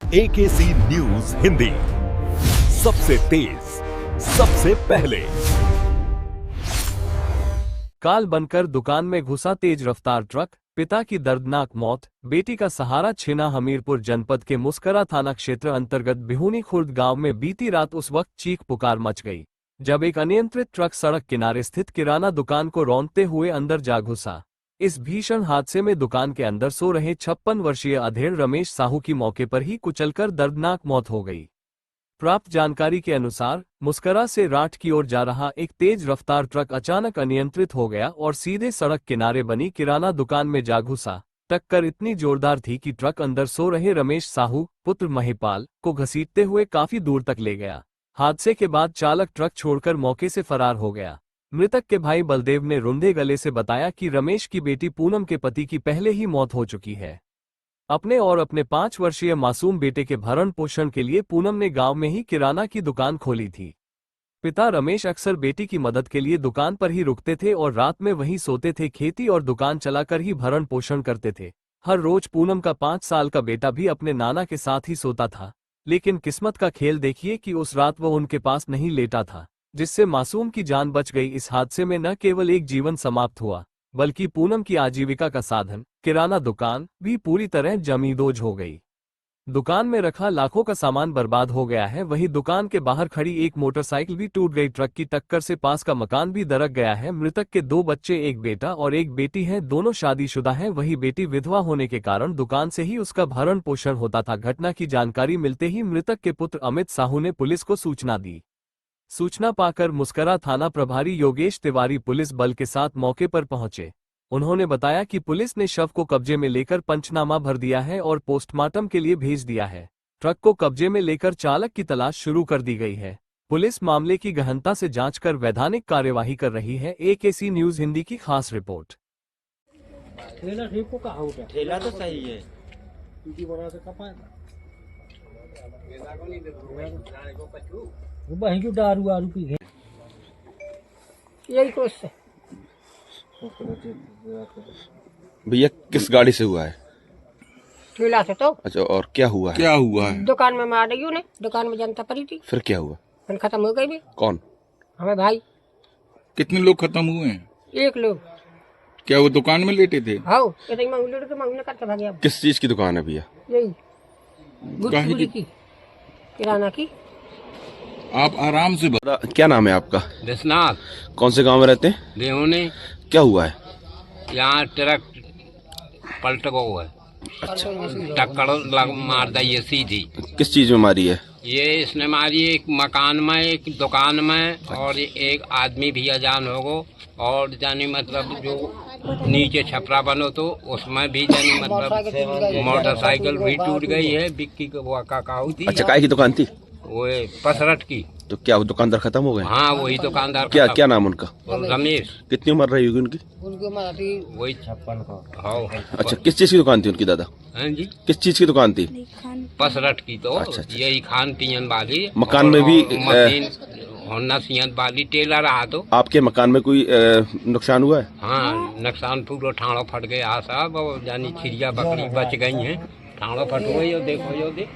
AKC news Hindi, सबसे तेज, सबसे पहले। काल बनकर दुकान में घुसा तेज रफ्तार ट्रक, पिता की दर्दनाक मौत, बेटी का सहारा छिना। हमीरपुर जनपद के मुस्करा थाना क्षेत्र अंतर्गत बिहुनी खुर्द गांव में बीती रात उस वक्त चीख पुकार मच गई जब एक अनियंत्रित ट्रक सड़क किनारे स्थित किराना दुकान को रौंदते हुए अंदर जा घुसा। इस भीषण हादसे में दुकान के अंदर सो रहे 56 वर्षीय अधेड़ रमेश साहू की मौके पर ही कुचलकर दर्दनाक मौत हो गई। प्राप्त जानकारी के अनुसार मुस्करा से राठ की ओर जा रहा एक तेज रफ्तार ट्रक अचानक अनियंत्रित हो गया और सीधे सड़क किनारे बनी किराना दुकान में जा घुसा। टक्कर इतनी जोरदार थी कि ट्रक अंदर सो रहे रमेश साहू पुत्र महिपाल को घसीटते हुए काफी दूर तक ले गया। हादसे के बाद चालक ट्रक छोड़कर मौके से फरार हो गया। मृतक के भाई बलदेव ने रुंधे गले से बताया कि रमेश की बेटी पूनम के पति की पहले ही मौत हो चुकी है। अपने और अपने 5 वर्षीय मासूम बेटे के भरण पोषण के लिए पूनम ने गांव में ही किराना की दुकान खोली थी। पिता रमेश अक्सर बेटी की मदद के लिए दुकान पर ही रुकते थे और रात में वहीं सोते थे। खेती और दुकान चलाकर ही भरण पोषण करते थे। हर रोज पूनम का 5 साल का बेटा भी अपने नाना के साथ ही सोता था, लेकिन किस्मत का खेल देखिए कि उस रात वह उनके पास नहीं लेटा था, जिससे मासूम की जान बच गई। इस हादसे में न केवल एक जीवन समाप्त हुआ, बल्कि पूनम की आजीविका का साधन किराना दुकान भी पूरी तरह जमींदोज हो गई। दुकान में रखा लाखों का सामान बर्बाद हो गया है। वहीं दुकान के बाहर खड़ी एक मोटरसाइकिल भी टूट गई। ट्रक की टक्कर से पास का मकान भी दरक गया है। मृतक के 2 बच्चे, एक बेटा और एक बेटी हैं। दोनों शादीशुदा हैं। वही बेटी विधवा होने के कारण दुकान से ही उसका भरण पोषण होता था। घटना की जानकारी मिलते ही मृतक के पुत्र अमित साहू ने पुलिस को सूचना दी। सूचना पाकर मुस्करा थाना प्रभारी योगेश तिवारी पुलिस बल के साथ मौके पर पहुंचे। उन्होंने बताया कि पुलिस ने शव को कब्जे में लेकर पंचनामा भर दिया है और पोस्टमार्टम के लिए भेज दिया है। ट्रक को कब्जे में लेकर चालक की तलाश शुरू कर दी गई है। पुलिस मामले की गहनता से जांच कर वैधानिक कार्यवाही कर रही है। AKC न्यूज हिंदी की खास रिपोर्ट। ठेला तो सही है। दारू आरू पी गए यही कुछ है। भैया किस गाड़ी से हुआ है? ठेला से। तो अच्छा, और क्या हुआ है? दुकान में मार रही ने, दुकान में जनता पड़ी थी। फिर क्या हुआ? फिर खत्म हो गई भी। कौन? हमें भाई। कितने लोग खत्म हुए हैं? 1 लोग। क्या वो दुकान में लेटे थे? हाँ, करते भागे। अब किस चीज की दुकान है भैया? यही गुड़ी की, किराना की। आप आराम से क्या नाम है आपका? दसनाथ। कौन से गांव में रहते हैं? देहोने। क्या हुआ है? यहाँ ट्रक पलट गो है। अच्छा, टक्कर लग मार दी है सीधी। किस चीज में मारी है? ये इसने मारी एक मकान में, एक दुकान में, और एक आदमी भी अजान हो गो। और जानी मतलब जो नीचे छपरा बनो तो उसमें भी जानी मतलब मोटरसाइकिल भी टूट गई है। बिक्की को काऊ थी। अच्छा, काय की दुकान थी? वो पसरट की। तो क्या वो दुकानदार खत्म हो गए? हाँ, वही दुकानदार। क्या नाम उनका? रमेश। कितनी उम्र रही होगी उनकी? वही 56 का। अच्छा, किस चीज की दुकान थी उनकी दादा? हाँ जी, किस चीज की दुकान थी? पसरट की। तो अच्छा। यही खान पीन वाली। मकान में भी मशीन होना सियन वाली टेलर रहा। तो आपके मकान में कोई नुकसान हुआ है? हाँ, नुकसान पूरा ठाणो फट गया साहब। और जानी चिड़िया बकरी बच गई हैं। ठाणो फट गई। देखो यो देख।